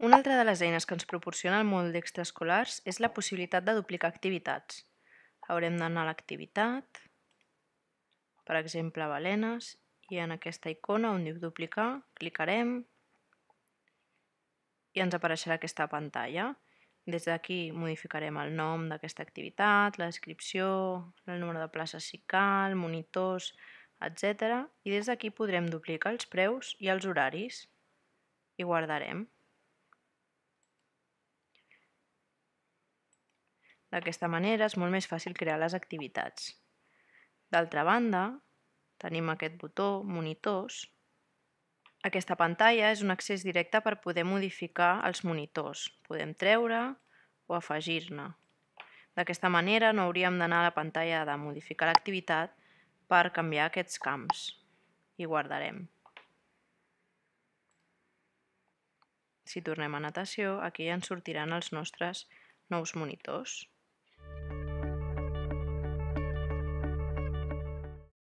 Una altra de les eines que ens proporciona el mòdul d'extraescolars és la possibilitat de duplicar activitats. Haurem d'anar a l'activitat, per exemple, balenes, i en aquesta icona on diu duplicar, clicarem i ens apareixerà aquesta pantalla. Des d'aquí modificarem el nom d'aquesta activitat, la descripció, el número de places si cal, monitors, etc. I des d'aquí podrem duplicar els preus i els horaris i guardarem. D'aquesta manera és molt més fàcil crear les activitats. D'altra banda, tenim aquest botó Monitors. Aquesta pantalla és un accés directe per poder modificar els monitors. Podem treure o afegir-ne. D'aquesta manera no hauríem d'anar a la pantalla de modificar l'activitat per canviar aquests camps. I guardarem. Si tornem a natació, aquí ens sortiran els nostres nous monitors.